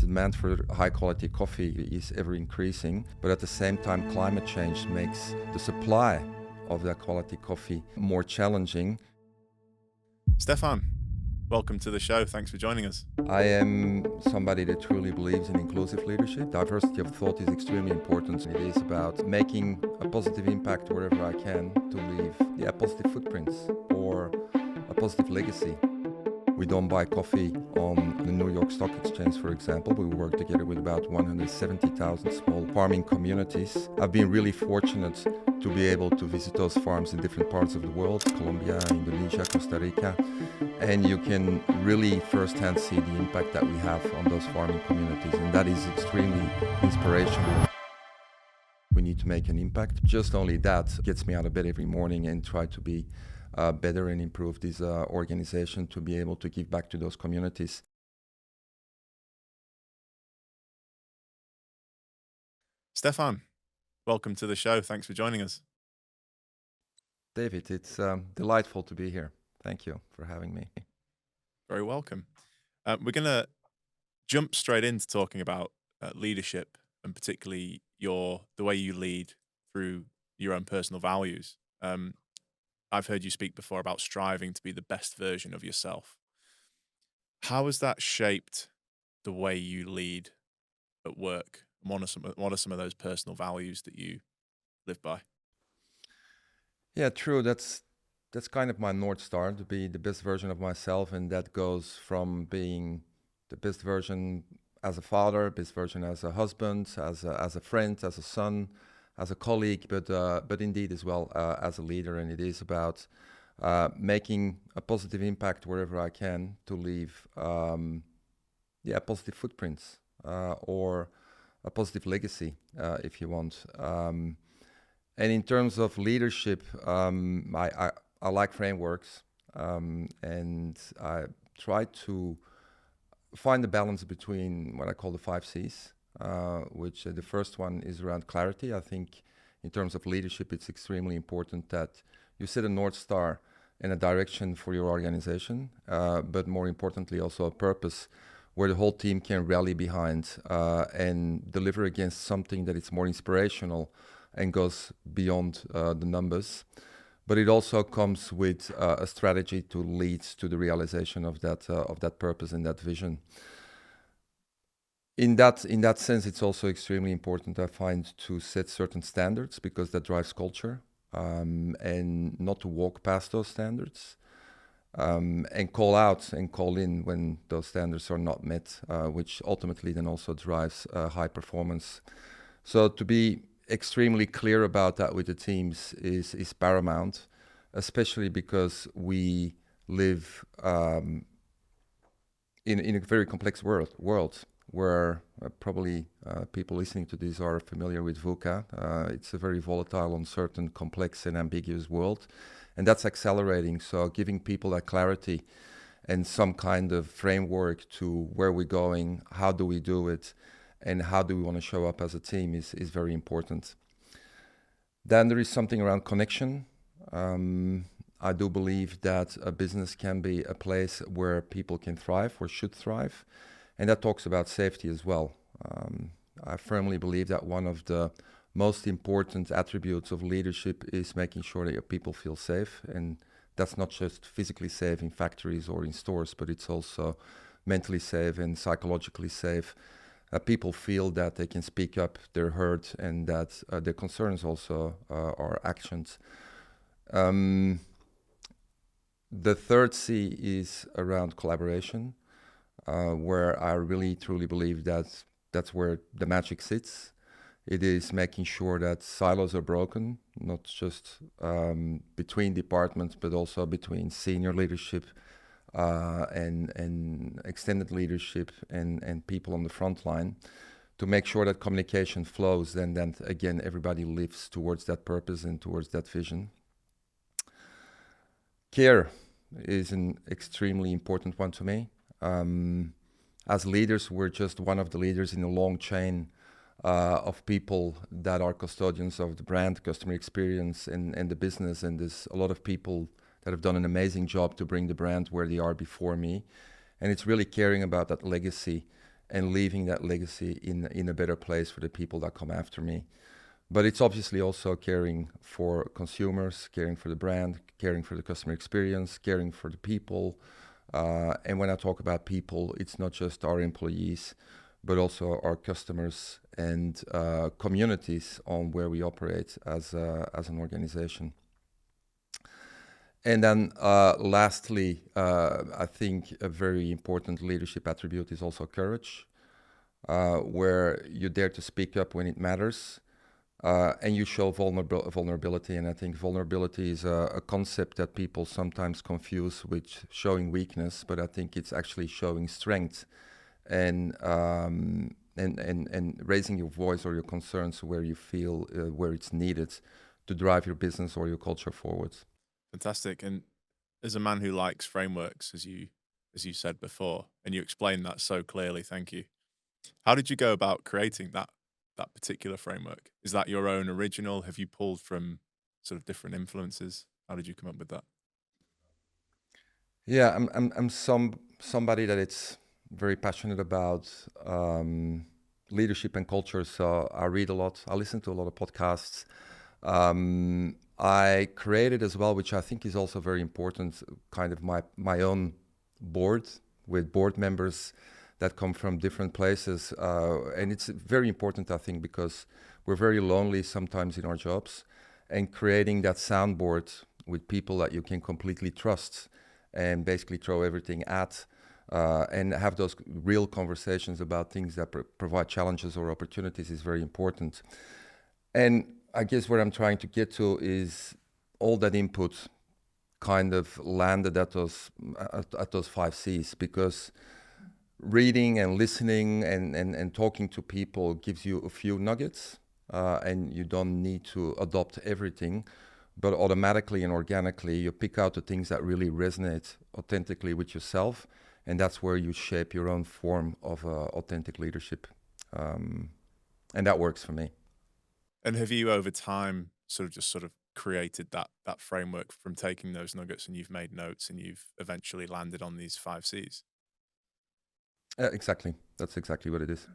the demand for high quality coffee is ever increasing, but at the same time climate change makes the supply of that quality coffee more challenging. Stefan, welcome to the show. Thanks for joining us. I am somebody that truly believes in inclusive leadership. Diversity of thought is extremely important. It is about making a positive impact wherever I can to leave positive footprints or a positive legacy. We don't buy coffee on the New York Stock Exchange, for example. We work together with about 170,000 small farming communities. I've been really fortunate to be able to visit those farms in different parts of the world, Colombia, Indonesia, Costa Rica, and you can really firsthand see the impact that we have on those farming communities, and that is extremely inspirational. We need to make an impact. Just only that gets me out of bed every morning and try to be better and improve this organization to be able to give back to those communities. Stefan, welcome to the show. Thanks for joining us. David, it's delightful to be here. Thank you for having me. Very welcome. We're going to jump straight into talking about leadership, and particularly the way you lead through your own personal values. I've heard you speak before about striving to be the best version of yourself. How has that shaped the way you lead at work? What are some of those personal values that you live by? Yeah, true. That's kind of my North Star, to be the best version of myself, and that goes from being the best version as a father, best version as a husband, as a friend, as a son, as a colleague, but indeed as well as a leader. And it is about making a positive impact wherever I can to leave positive footprints or a positive legacy, if you want. And in terms of leadership, I like frameworks, and I try to find the balance between what I call the 5 C's. Which the first one is around clarity. I think in terms of leadership, it's extremely important that you set a North Star and a direction for your organization, but more importantly also a purpose where the whole team can rally behind and deliver against something that is more inspirational and goes beyond the numbers. But it also comes with a strategy to lead to the realization of that purpose and that vision. In that sense, it's also extremely important, I find, to set certain standards, because that drives culture, and not to walk past those standards, and call out and call in when those standards are not met, which ultimately then also drives high performance. So to be extremely clear about that with the teams is paramount, especially because we live in a very complex world. Where probably people listening to this are familiar with VUCA. It's a very volatile, uncertain, complex and ambiguous world, and that's accelerating. So giving people that clarity and some kind of framework to where we're going, how do we do it, and how do we want to show up as a team is very important. Then there is something around connection. I do believe that a business can be a place where people can thrive or should thrive. And that talks about safety as well. I firmly believe that one of the most important attributes of leadership is making sure that your people feel safe. And that's not just physically safe in factories or in stores, but it's also mentally safe and psychologically safe. People feel that they can speak up, they're heard, and that their concerns also are actions. The third C is around collaboration. Where I really truly believe that's where the magic sits. It is making sure that silos are broken, not just between departments, but also between senior leadership and extended leadership and people on the front line, to make sure that communication flows, then again everybody lives towards that purpose and towards that vision. Care is an extremely important one to me. As leaders, we're just one of the leaders in a long chain of people that are custodians of the brand, customer experience, and the business. And there's a lot of people that have done an amazing job to bring the brand where they are before me. And it's really caring about that legacy and leaving that legacy in a better place for the people that come after me. But it's obviously also caring for consumers, caring for the brand, caring for the customer experience, caring for the people. And when I talk about people, it's not just our employees, but also our customers and communities on where we operate as an organization. And then lastly, I think a very important leadership attribute is also courage, where you dare to speak up when it matters, and you show vulnerability. And I think vulnerability is a concept that people sometimes confuse with showing weakness, but I think it's actually showing strength and raising your voice or your concerns where you feel where it's needed to drive your business or your culture forward. Fantastic. And as a man who likes frameworks, as you said before, and you explained that so clearly, thank you. How did you go about creating that particular framework? Is that your own original? Have you pulled from sort of different influences? How did you come up with that? Yeah, I'm somebody that it's very passionate about leadership and culture. So I read a lot. I listen to a lot of podcasts. I created as well, which I think is also very important, kind of my own board with board members that come from different places. And it's very important, I think, because we're very lonely sometimes in our jobs. And creating that soundboard with people that you can completely trust and basically throw everything at and have those real conversations about things that provide challenges or opportunities is very important. And I guess what I'm trying to get to is all that input kind of landed at those 5 C's, because reading and listening and talking to people gives you a few nuggets, and you don't need to adopt everything, but automatically and organically you pick out the things that really resonate authentically with yourself, and that's where you shape your own form of authentic leadership. And that works for me. And have you over time sort of created that framework from taking those nuggets, and you've made notes and you've eventually landed on these 5 C's? Exactly. That's exactly what it is.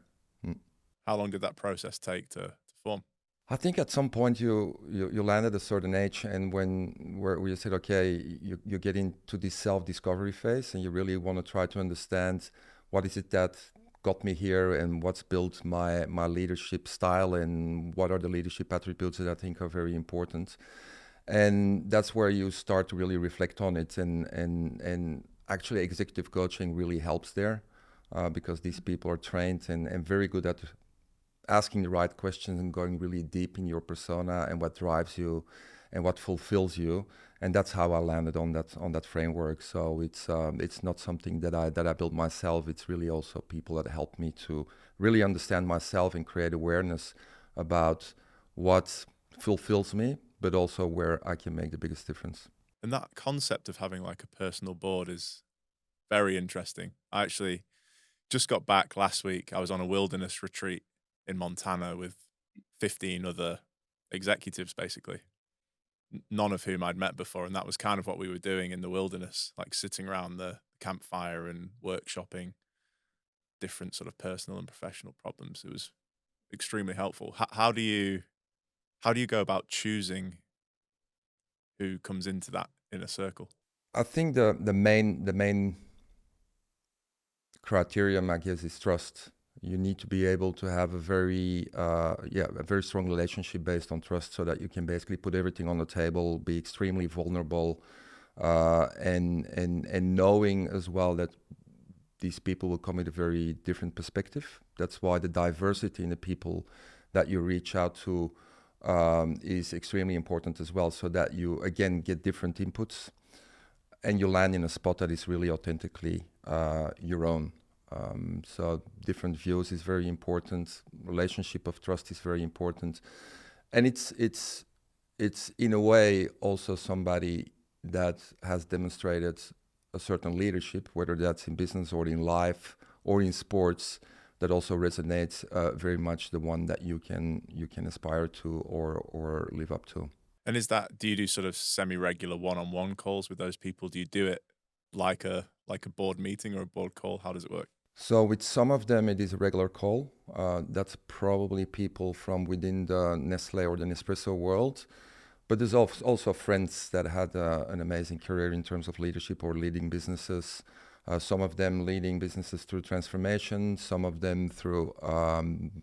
Mm. How long did that process take to form? I think at some point you land at a certain age, and where you said, okay, you get into this self-discovery phase, and you really want to try to understand what is it that got me here, and what's built my leadership style, and what are the leadership attributes that I think are very important. And that's where you start to really reflect on it, and actually executive coaching really helps there, because these people are trained and very good at asking the right questions and going really deep in your persona and what drives you and what fulfills you. And that's how I landed on that framework. So it's not something that I built myself. It's really also people that help me to really understand myself and create awareness about what fulfills me, but also where I can make the biggest difference. And that concept of having like a personal board is very interesting. I actually just got back last week. I was on a wilderness retreat in Montana with 15 other executives, basically, none of whom I'd met before. And that was kind of what we were doing in the wilderness, like sitting around the campfire and workshopping different sort of personal and professional problems. It was extremely helpful. How do you go about choosing who comes into that inner circle? I think the main criterion, I guess, is trust. You need to be able to have a very strong relationship based on trust, so that you can basically put everything on the table, be extremely vulnerable, and knowing as well that these people will come with a very different perspective. That's why the diversity in the people that you reach out to is extremely important as well, so that you again get different inputs and you land in a spot that is really authentically your own. So different views is very important. Relationship of trust is very important, and it's in a way also somebody that has demonstrated a certain leadership, whether that's in business or in life or in sports, that also resonates very much the one that you can aspire to or live up to. And do you do sort of semi-regular one-on-one calls with those people? Do you do it like a board meeting or a board call? How does it work? So with some of them, it is a regular call. That's probably people from within the Nestle or the Nespresso world. But there's also friends that had an amazing career in terms of leadership or leading businesses. Some of them leading businesses through transformation, some of them through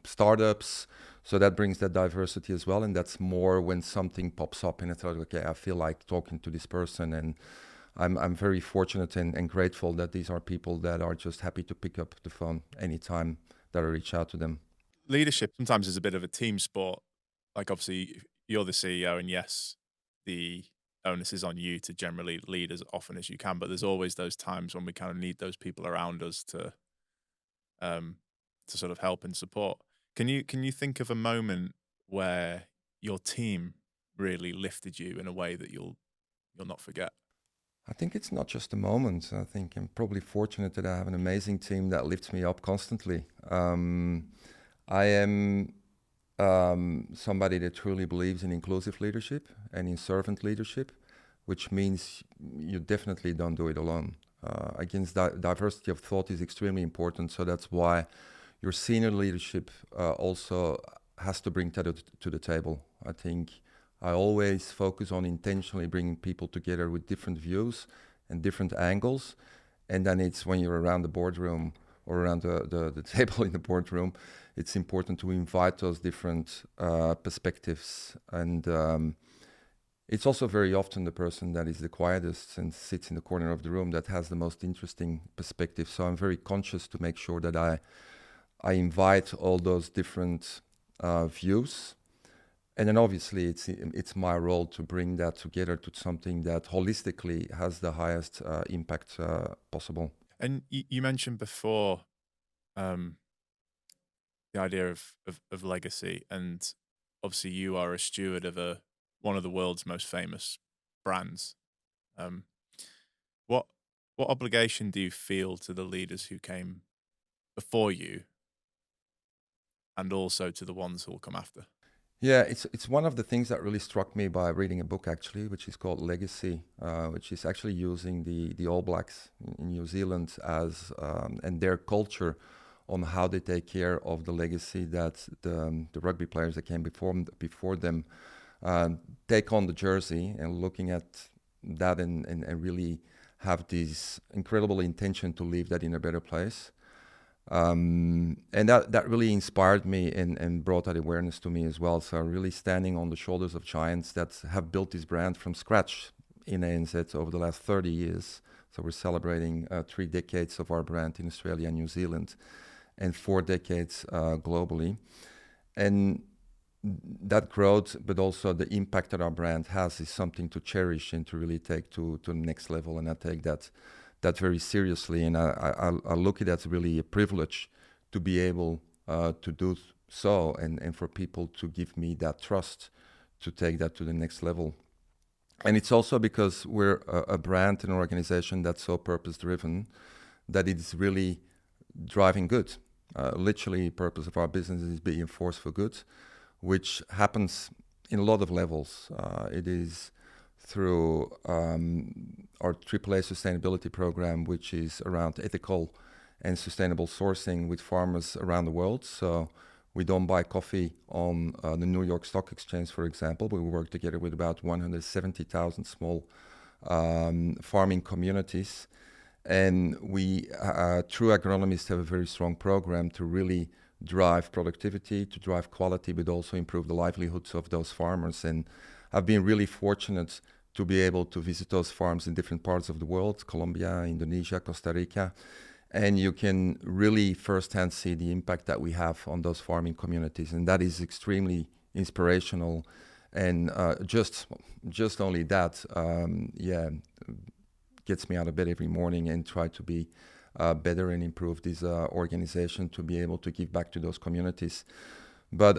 startups. So that brings that diversity as well. And that's more when something pops up and it's like, okay, I feel like talking to this person. And I'm very fortunate and grateful that these are people that are just happy to pick up the phone anytime that I reach out to them. Leadership sometimes is a bit of a team sport. Like obviously you're the CEO, and yes, the onus is on you to generally lead as often as you can. But there's always those times when we kind of need those people around us um, to sort of help and support. Can you think of a moment where your team really lifted you in a way that you'll not forget? I think it's not just a moment. I think I'm probably fortunate that I have an amazing team that lifts me up constantly. I am somebody that truly believes in inclusive leadership and in servant leadership, which means you definitely don't do it alone. Against diversity of thought is extremely important. So that's why your senior leadership also has to bring that to the table. I think I always focus on intentionally bringing people together with different views and different angles. And then it's when you're around the boardroom or around the table in the boardroom, it's important to invite those different perspectives. And it's also very often the person that is the quietest and sits in the corner of the room that has the most interesting perspective. So I'm very conscious to make sure that I invite all those different views. And then obviously it's my role to bring that together to something that holistically has the highest impact possible. And you mentioned before um, the idea of legacy, and obviously you are a steward of one of the world's most famous brands. Um, what what obligation do you feel to the leaders who came before you, and also to the ones who will come after? Yeah, it's one of the things that really struck me by reading a book actually, which is called Legacy, which is actually using the All Blacks in New Zealand as and their culture on how they take care of the legacy that the rugby players that came before them take on the jersey, and looking at that and really have this incredible intention to leave that in a better place. And that really inspired me and brought that awareness to me as well. So really standing on the shoulders of giants that have built this brand from scratch in ANZ over the last 30 years. So we're celebrating 3 decades of our brand in Australia and New Zealand, and 4 decades globally. And that growth, but also the impact that our brand has, is something to cherish and to really take to the next level. And I take that very seriously, and I look at it as really a privilege to be able to do so, and for people to give me that trust to take that to the next level. And it's also because we're a brand and an organization that's so purpose-driven that it's really driving good. Literally, purpose of our business is being a force for good, which happens in a lot of levels. It is through our AAA sustainability program, which is around ethical and sustainable sourcing with farmers around the world. So we don't buy coffee on the New York Stock Exchange, for example, but we work together with about 170,000 small farming communities. And we, through agronomists, have a very strong program to really drive productivity, to drive quality, but also improve the livelihoods of those farmers. And I've been really fortunate to be able to visit those farms in different parts of the world, Colombia, Indonesia, Costa Rica, and you can really firsthand see the impact that we have on those farming communities. And that is extremely inspirational. And just only that, gets me out of bed every morning and try to be better and improve this organization to be able to give back to those communities. But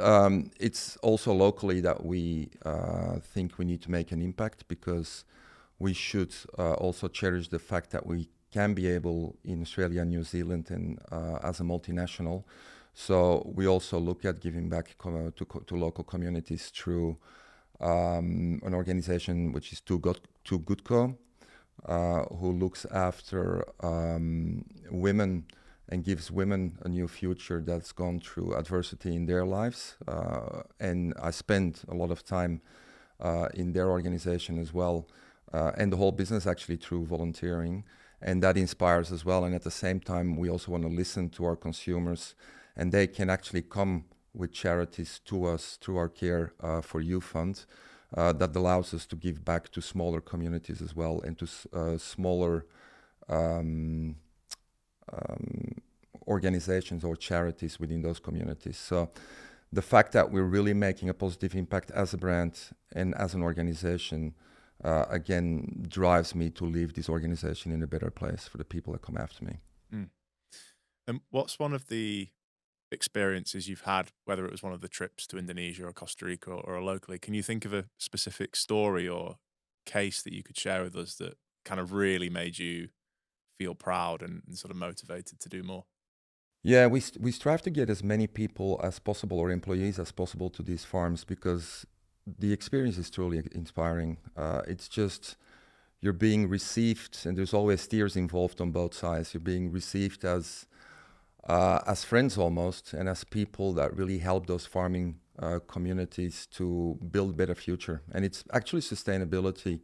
it's also locally that we think we need to make an impact, because we should also cherish the fact that we can be able in Australia and New Zealand and as a multinational. So we also look at giving back to local communities through an organization which is Too Good Co, who looks after women and gives women a new future that's gone through adversity in their lives. And I spend a lot of time in their organization as well, and the whole business actually through volunteering. And that inspires as well. And at the same time, we also want to listen to our consumers, and they can actually come with charities to us through our Care for You fund. That allows us to give back to smaller communities as well, and to smaller organizations or charities within those communities. So the fact that we're really making a positive impact as a brand and as an organization, again, drives me to leave this organization in a better place for the people that come after me. Mm. And what's one of the experiences you've had, whether it was one of the trips to Indonesia or Costa Rica or locally? Can you think of a specific story or case that you could share with us that kind of really made you feel proud and sort of motivated to do more? Yeah, we strive to get as many people as possible, or employees as possible, to these farms, because the experience is truly inspiring. It's just, you're being received, and there's always tears involved on both sides. You're being received as friends almost, and as people that really help those farming communities to build a better future. And it's actually sustainability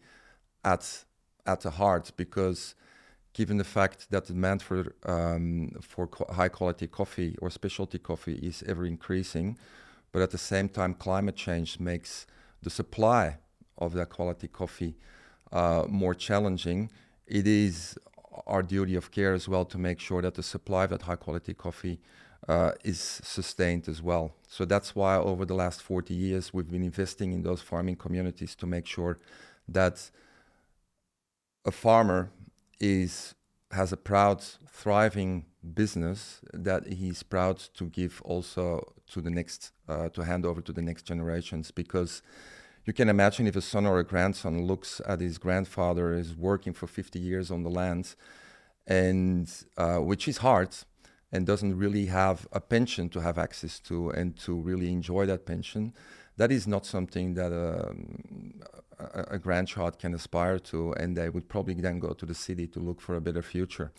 at the heart, because given the fact that the demand for high quality coffee or specialty coffee is ever increasing, but at the same time climate change makes the supply of that quality coffee more challenging, it is our duty of care as well to make sure that the supply of that high quality coffee is sustained as well. So that's why over the last 40 years we've been investing in those farming communities to make sure that a farmer has a proud, thriving business that he's proud to give also to the next, to hand over to the next generations. Because you can imagine if a son or a grandson looks at his grandfather is working for 50 years on the land, and which is hard, and doesn't really have a pension to have access to and to really enjoy that pension. That is not something that a grandchild can aspire to, and they would probably then go to the city to look for a better future.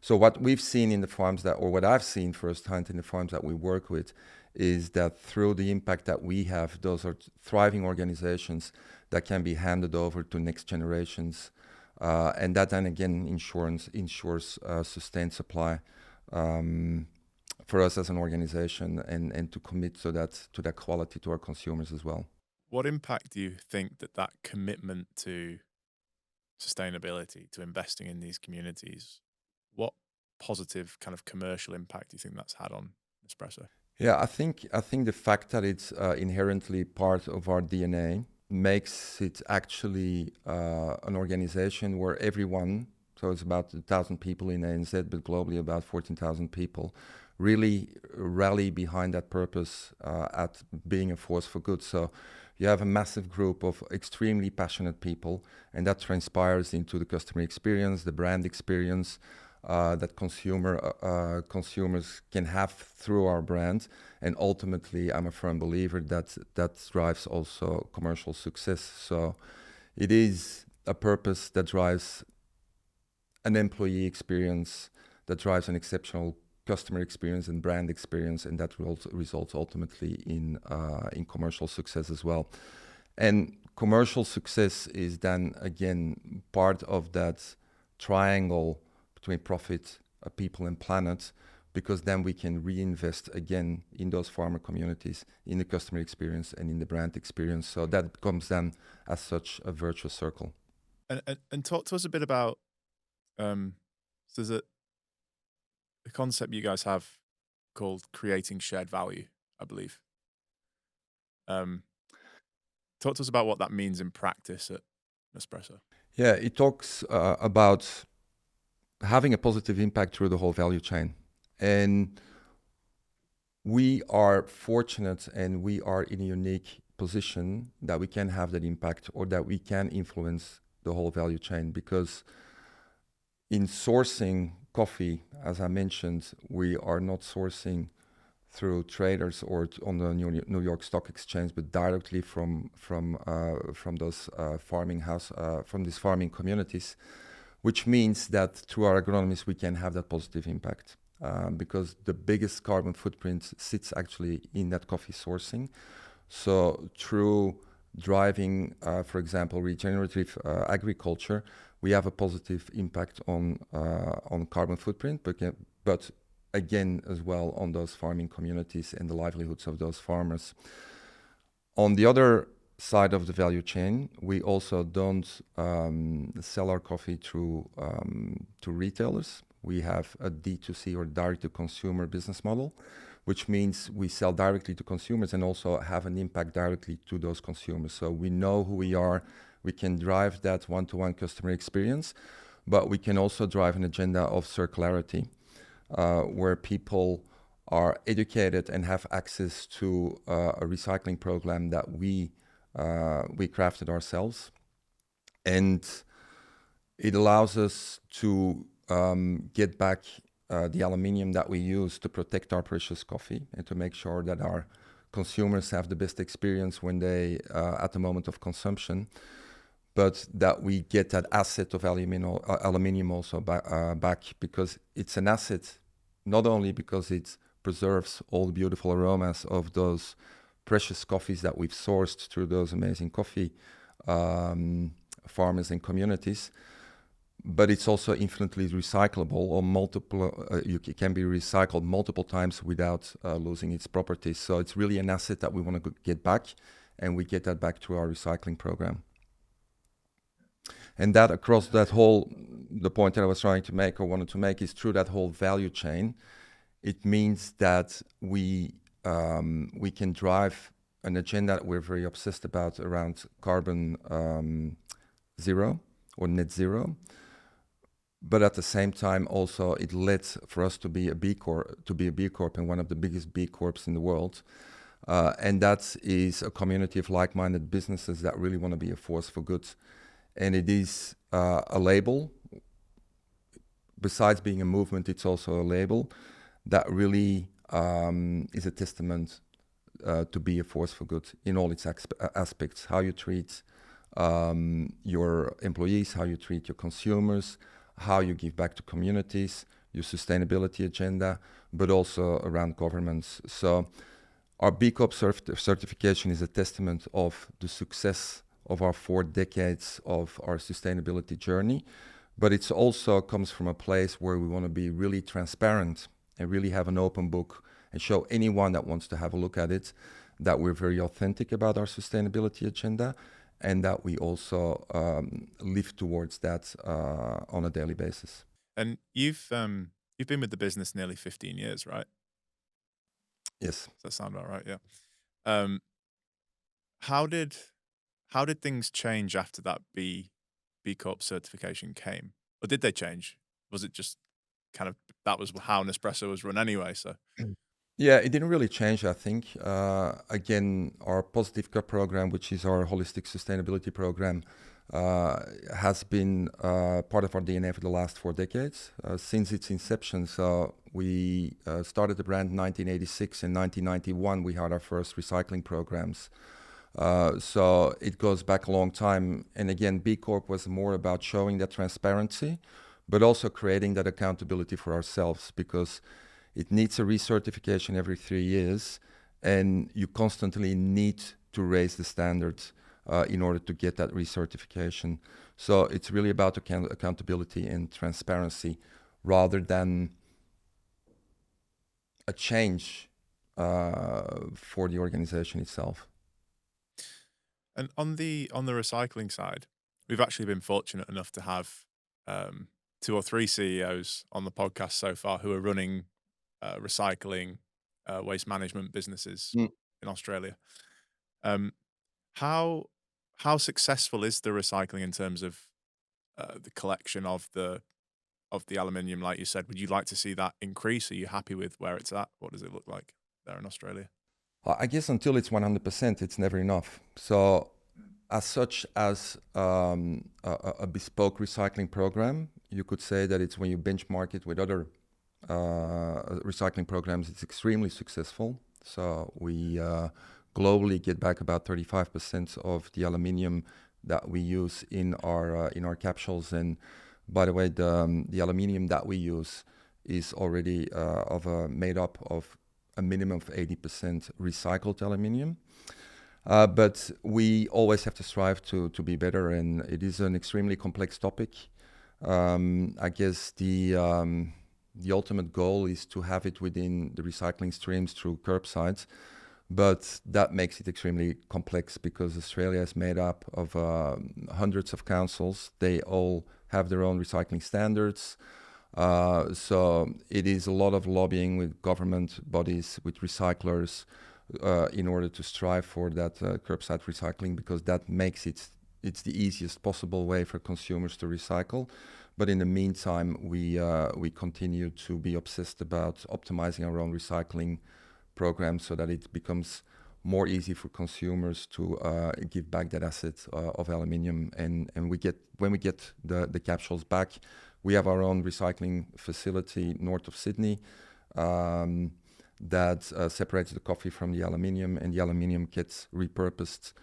So what we've seen in the farms or what I've seen firsthand in the farms that we work with, is that through the impact that we have, those are thriving organizations that can be handed over to next generations, and that then again ensures sustained supply for us as an organization, and to commit to that quality to our consumers as well. What impact do you think that commitment to sustainability, to investing in these communities, what positive kind of commercial impact do you think that's had on Nespresso? Yeah, I think the fact that it's inherently part of our DNA makes it actually an organization where everyone, so it's about 1,000 people in ANZ, but globally about 14,000 people, really rally behind that purpose at being a force for good. So you have a massive group of extremely passionate people, and that transpires into the customer experience, the brand experience that consumers can have through our brand. And ultimately, I'm a firm believer that drives also commercial success. So it is a purpose that drives an employee experience, that drives an exceptional customer experience and brand experience, and that results ultimately in commercial success as well. And commercial success is then again part of that triangle between profit, people, and planet, because then we can reinvest again in those farmer communities, in the customer experience, and in the brand experience. So that becomes then, as such, a virtuous circle. And talk to us a bit about so there's a concept you guys have called creating shared value, I believe. Talk to us about what that means in practice at Nespresso. Yeah, it talks about having a positive impact through the whole value chain. And we are fortunate, and we are in a unique position that we can have that impact, or that we can influence the whole value chain, because in sourcing coffee, as I mentioned, we are not sourcing through traders or on the New York Stock Exchange, but directly from those from these farming communities, which means that through our agronomists we can have that positive impact. because the biggest carbon footprint sits actually in that coffee sourcing. So through driving, for example, regenerative agriculture, we have a positive impact on carbon footprint, but again as well on those farming communities and the livelihoods of those farmers. On the other side of the value chain, we also don't sell our coffee through to retailers. We have a D2C or direct-to-consumer business model, which means we sell directly to consumers and also have an impact directly to those consumers. So we know who we are, we can drive that one-to-one customer experience, but we can also drive an agenda of circularity, where people are educated and have access to a recycling program that we crafted ourselves. And it allows us to get back the aluminium that we use to protect our precious coffee and to make sure that our consumers have the best experience when they at the moment of consumption, but that we get that asset of aluminium also back, because it's an asset not only because it preserves all the beautiful aromas of those precious coffees that we've sourced through those amazing coffee farmers and communities, but it's also infinitely recyclable, or it can be recycled multiple times without losing its properties. So it's really an asset that we want to get back, and we get that back through our recycling program. And that across that whole, the point that I was trying to make or wanted to make is through that whole value chain, it means that we can drive an agenda that we're very obsessed about around carbon zero or net zero. But at the same time, also it led for us to be a B Corp, and one of the biggest B Corps in the world. And that is a community of like-minded businesses that really want to be a force for good. And it is a label. Besides being a movement, it's also a label that really is a testament to be a force for good in all its aspects. How you treat your employees, how you treat your consumers, how you give back to communities, your sustainability agenda, but also around governance. So our B Corp certification is a testament of the success of our 4 decades of our sustainability journey, but it also comes from a place where we want to be really transparent and really have an open book and show anyone that wants to have a look at it that we're very authentic about our sustainability agenda, and that we also live towards that on a daily basis. And you've been with the business nearly 15 years, right? Yes. Does that sound about right? Yeah. How did things change after that B Corp certification came, or did they change? Was it just kind of that was how Nespresso was run anyway? So. Yeah, it didn't really change, I think. Again, our Positive Cup program, which is our holistic sustainability program, has been part of our DNA for the last 4 decades, since its inception. So we started the brand in 1986. In 1991, we had our first recycling programs. So it goes back a long time. And again, B Corp was more about showing that transparency, but also creating that accountability for ourselves, because it needs a recertification every 3 years, and you constantly need to raise the standards in order to get that recertification. So it's really about accountability and transparency rather than a change for the organization itself. And on the recycling side, we've actually been fortunate enough to have 2 or 3 CEOs on the podcast so far who are running recycling, waste management businesses in Australia. How successful is the recycling in terms of the collection of the aluminium? Like you said, would you like to see that increase? Are you happy with where it's at? What does it look like there in Australia? I guess until it's 100%, it's never enough. So as such as a bespoke recycling program, you could say that it's when you benchmark it with other recycling programs, it's extremely successful. So we globally get back about 35% of the aluminium that we use in our capsules. And by the way, the aluminium that we use is already made up of a minimum of 80% recycled aluminium. But we always have to strive to be better, and it is an extremely complex topic. I guess the ultimate goal is to have it within the recycling streams through curbsides, but that makes it extremely complex because Australia is made up of hundreds of councils. They all have their own recycling standards. So it is a lot of lobbying with government bodies, with recyclers, in order to strive for that curbside recycling, because that makes it's the easiest possible way for consumers to recycle. But in the meantime, we continue to be obsessed about optimizing our own recycling program so that it becomes more easy for consumers to give back that asset of aluminium. And when we get the capsules back, we have our own recycling facility north of Sydney that separates the coffee from the aluminium, and the aluminium gets repurposed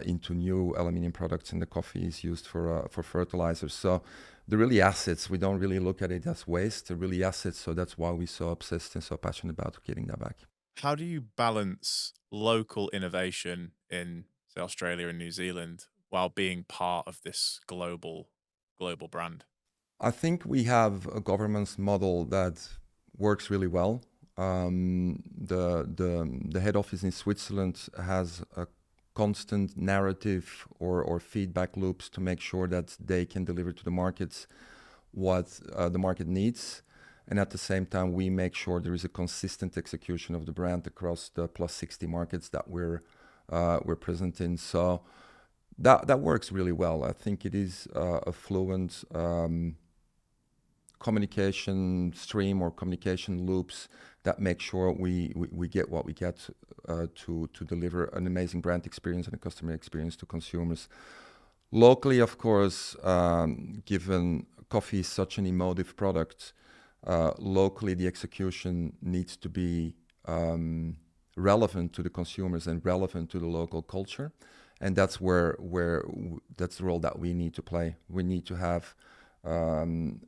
into new aluminium products, and the coffee is used for fertilizers. So they're really assets. We don't really look at it as waste. They're really assets. So that's why we're so obsessed and so passionate about getting that back. How do you balance local innovation in, say, Australia and New Zealand while being part of this global brand? I think we have a governance model that works really well. The head office in Switzerland has a constant narrative or feedback loops to make sure that they can deliver to the markets what the market needs. And at the same time, we make sure there is a consistent execution of the brand across the plus 60 markets that we're present in. So that works really well. I think it is a fluent communication stream or communication loops that make sure we get what we get to deliver an amazing brand experience and a customer experience to consumers. Locally, of course, given coffee is such an emotive product, locally the execution needs to be relevant to the consumers and relevant to the local culture. And that's where that's the role that we need to play. We need to have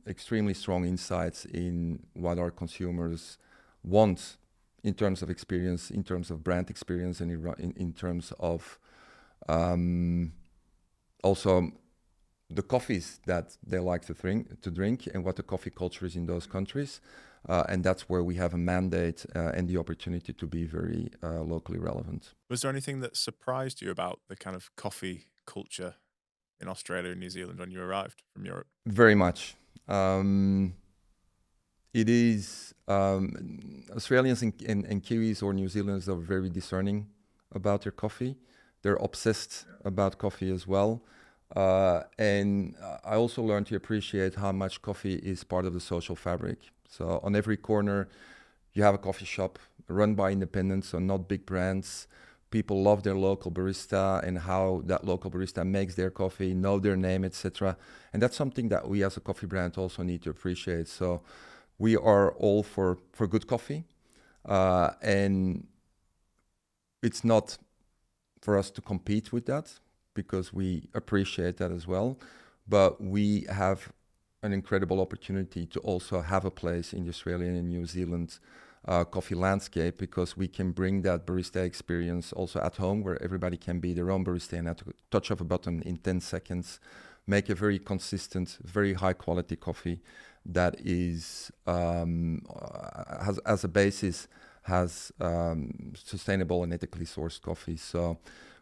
extremely strong insights in what our consumers want in terms of experience, in terms of brand experience, and in terms of also the coffees that they like to drink and what the coffee culture is in those countries. And that's where we have a mandate and the opportunity to be very locally relevant. Was there anything that surprised you about the kind of coffee culture in Australia and New Zealand when you arrived from Europe? Very much. It is Australians and Kiwis or New Zealanders are very discerning about their coffee. They're obsessed about coffee as well. And I also learned to appreciate how much coffee is part of the social fabric. So on every corner, you have a coffee shop run by independents, so not big brands. People love their local barista and how that local barista makes their coffee, know their name, etc. And that's something that we as a coffee brand also need to appreciate. So we are all for good coffee. And it's not for us to compete with that because we appreciate that as well. But we have an incredible opportunity to also have a place in the Australian and New Zealand coffee landscape, because we can bring that barista experience also at home, where everybody can be their own barista and at a touch of a button in 10 seconds make a very consistent, very high quality coffee that is has as a basis has sustainable and ethically sourced coffee. So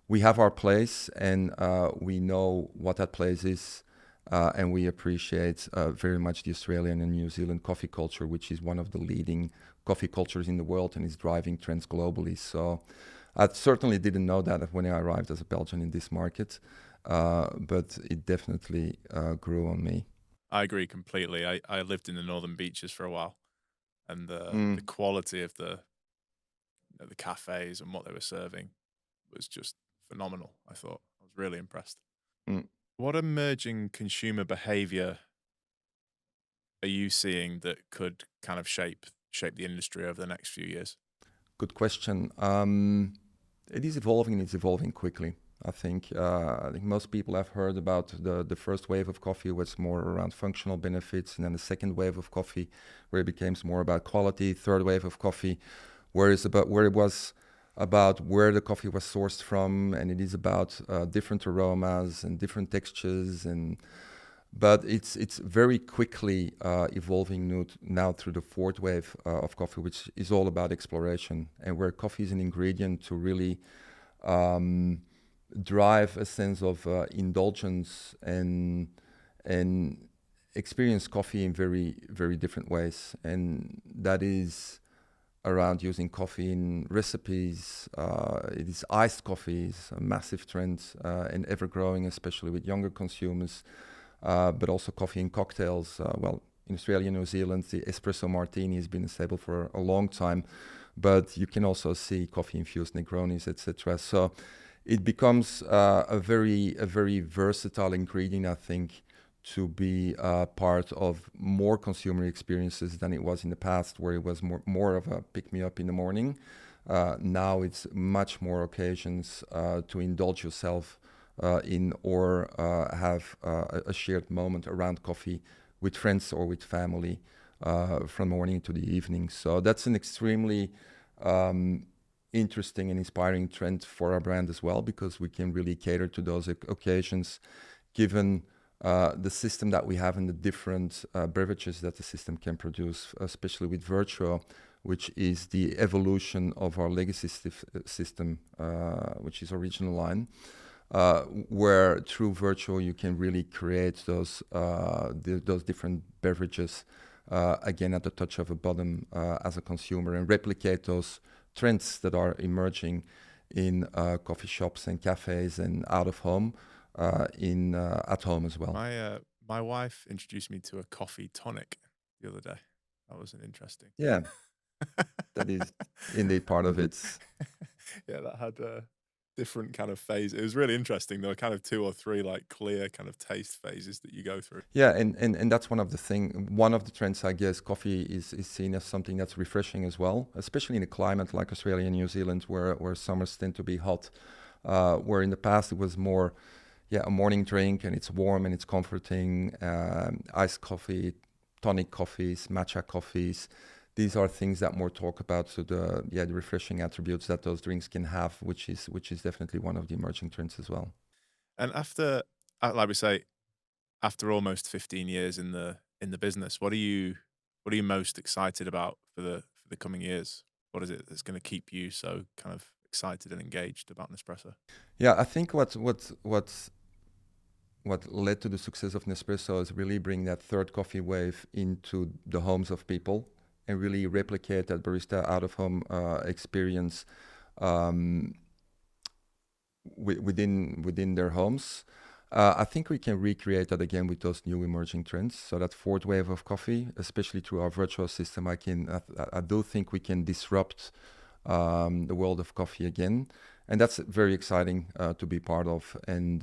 we have our place, and we know what that place is. And we appreciate very much the Australian and New Zealand coffee culture, which is one of the leading coffee cultures in the world and is driving trends globally. So I certainly didn't know that when I arrived as a Belgian in this market, but it definitely grew on me. I agree completely. I lived in the Northern Beaches for a while, and the quality of the cafes and what they were serving was just phenomenal. I thought I was really impressed. Mm. What emerging consumer behavior are you seeing that could kind of shape the industry over the next few years? Good question. It is evolving, and it's evolving quickly. I think most people have heard about the first wave of coffee was more around functional benefits, and then the second wave of coffee where it became more about quality, third wave of coffee where it was about where the coffee was sourced from, and it is about different aromas and different textures, but it's very quickly evolving now through the fourth wave of coffee, which is all about exploration, and where coffee is an ingredient to really drive a sense of indulgence and experience coffee in very, very different ways. And that is around using coffee in recipes. It is iced coffees, a massive trend and ever growing, especially with younger consumers, but also coffee in cocktails. Well, in Australia and New Zealand, the espresso martini has been a staple for a long time, but you can also see coffee-infused Negronis, etc. So it becomes a very versatile ingredient, I think, to be part of more consumer experiences than it was in the past, where it was more of a pick-me-up in the morning. Now it's much more occasions to indulge yourself in or have a shared moment around coffee with friends or with family from morning to the evening. So that's an extremely interesting and inspiring trend for our brand as well, because we can really cater to those occasions, given the system that we have and the different beverages that the system can produce, especially with Virtuo, which is the evolution of our legacy system, which is original line, where through Virtuo you can really create those different beverages again at the touch of a button as a consumer, and replicate those trends that are emerging in coffee shops and cafes and out of home, at home as well. My wife introduced me to a coffee tonic the other day. That was an interesting. Yeah, that is indeed part of it. Yeah, that had a different kind of phase. It was really interesting. There were kind of 2 or 3 like clear kind of taste phases that you go through. Yeah, and that's one of the trends, I guess. Coffee is seen as something that's refreshing as well, especially in a climate like Australia and New Zealand, where summers tend to be hot, where in the past it was more a morning drink, and it's warm and it's comforting. Iced coffee, tonic coffees, matcha coffees. These are things that more talk about the refreshing attributes that those drinks can have, which is definitely one of the emerging trends as well. And after, like we say, after almost 15 years in the business, what are you most excited about for the coming years? What is it that's going to keep you so kind of excited and engaged about Nespresso? Yeah, I think what led to the success of Nespresso is really bring that third coffee wave into the homes of people and really replicate that barista out-of-home experience within their homes. I think we can recreate that again with those new emerging trends. So that fourth wave of coffee, especially through our virtual system, I do think we can disrupt the world of coffee again, and that's very exciting to be part of. And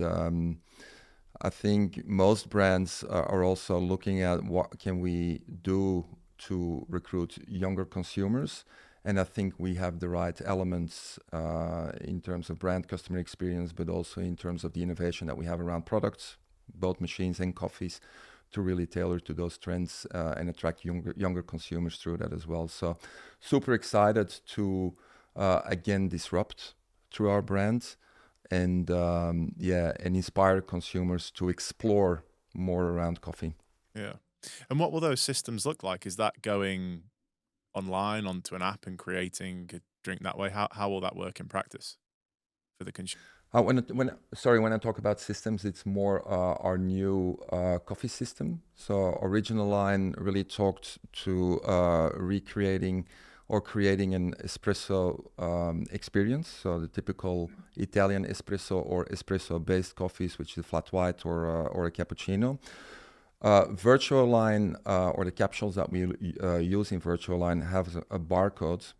I think most brands are also looking at what can we do to recruit younger consumers. And I think we have the right elements in terms of brand customer experience, but also in terms of the innovation that we have around products, both machines and coffees, to really tailor to those trends and attract younger consumers through that as well. So super excited to, again, disrupt through our brand and inspire consumers to explore more around coffee. Yeah. And what will those systems look like? Is that going online onto an app and creating a drink that way? How will that work in practice for the consumer? When I talk about systems, it's more our new coffee system. So original line really talked to recreating or creating an espresso experience. So the typical Italian espresso or espresso-based coffees, which is flat white or a cappuccino. Virtual line or the capsules that we use in virtual line have a barcode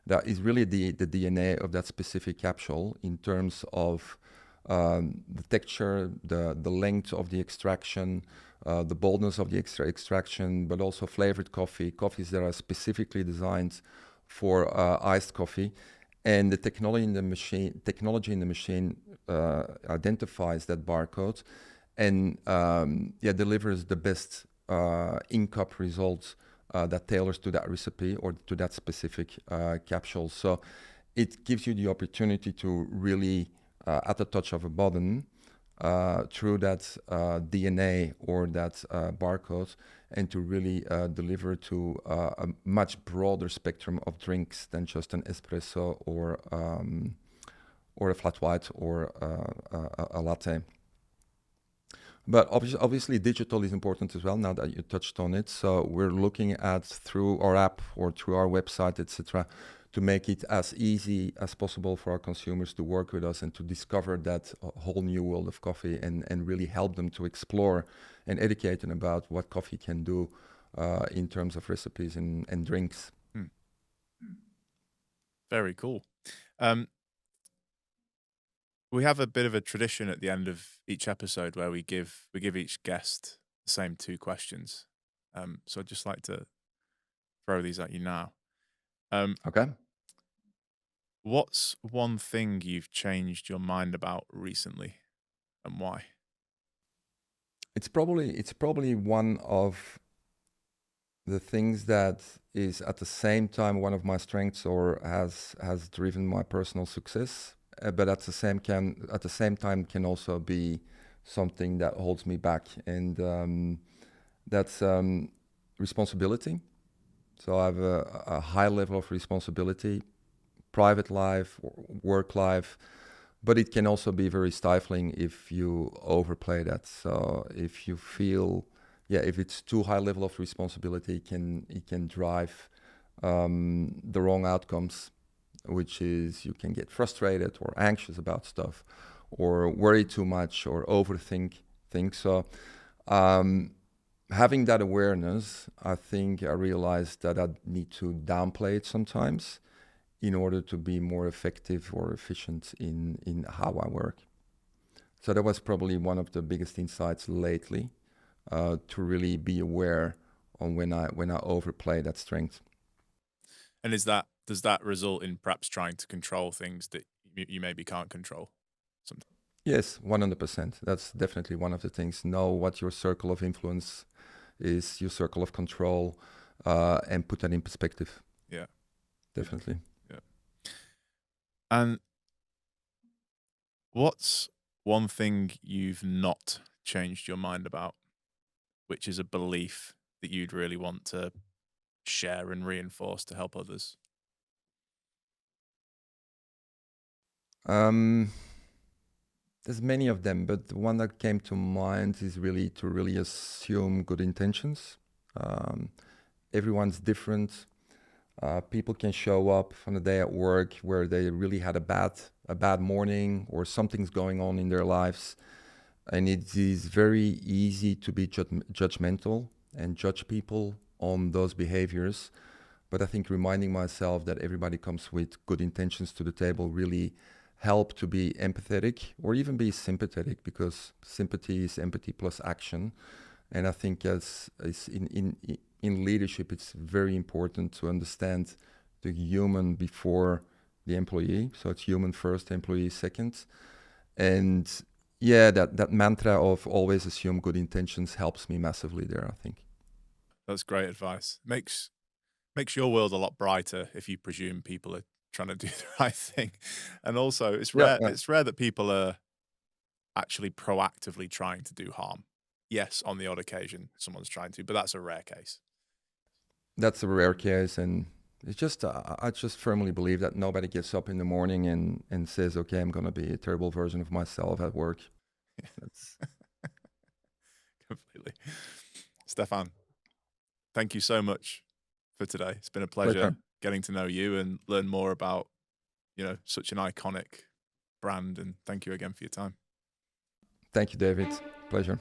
that is really the DNA of that specific capsule in terms of the texture, the length of the extraction, the boldness of the extraction, but also flavored coffees that are specifically designed for iced coffee. and the technology in the machine identifies that barcode and delivers the best in-cup results that tailors to that recipe or to that specific capsule. So it gives you the opportunity to really, at the touch of a button, through that DNA or that barcode, and to really deliver to a much broader spectrum of drinks than just an espresso or a flat white or a latte. But obviously, digital is important as well, now that you touched on it. So we're looking at, through our app or through our website, etc., to make it as easy as possible for our consumers to work with us and to discover that whole new world of coffee, and really help them to explore and educate them about what coffee can do in terms of recipes and drinks. Very cool. We have a bit of a tradition at the end of each episode where we give each guest the same 2 questions. So I'd just like to throw these at you now. Okay. What's one thing you've changed your mind about recently, and why? It's probably one of the things that is at the same time one of my strengths, or has driven my personal success, but at the same time can also be something that holds me back, and that's responsibility. So I have a high level of responsibility, private life, work life, but it can also be very stifling if you overplay that. So if you feel, if it's too high level of responsibility, it can drive the wrong outcomes, which is you can get frustrated or anxious about stuff, or worry too much, or overthink things. So having that awareness, I think I realized that I need to downplay it sometimes in order to be more effective or efficient in how I work. So that was probably one of the biggest insights lately, to really be aware on when I overplay that strength. And does that result in perhaps trying to control things that you maybe can't control sometimes? Yes, 100%. That's definitely one of the things. Know what your circle of influence is, your circle of control, and put that in perspective. Yeah. Definitely. Yeah. And what's one thing you've not changed your mind about, which is a belief that you'd really want to share and reinforce to help others? There's many of them, but the one that came to mind is really to really assume good intentions. Everyone's different. People can show up on a day at work where they really had a bad morning, or something's going on in their lives, and it is very easy to be judgmental and judge people on those behaviors. But I think reminding myself that everybody comes with good intentions to the table really help to be empathetic, or even be sympathetic, because sympathy is empathy plus action. And I think as in leadership, it's very important to understand the human before the employee. So it's human first, employee second. And that mantra of always assume good intentions helps me massively there, I think. That's great advice. Makes your world a lot brighter if you presume people are trying to do the right thing. And also, it's Yeah, rare that people are actually proactively trying to do harm. Yes, on the odd occasion, someone's trying to, but that's a rare case. that's a rare case, and it's just I just firmly believe that nobody gets up in the morning and says, "Okay, I'm gonna be a terrible version of myself at work." That's Completely. Stefan, thank you so much for today. It's been a pleasure. pleasure getting to know you and learn more about, such an iconic brand. And thank you again for your time. Thank you, David. Pleasure.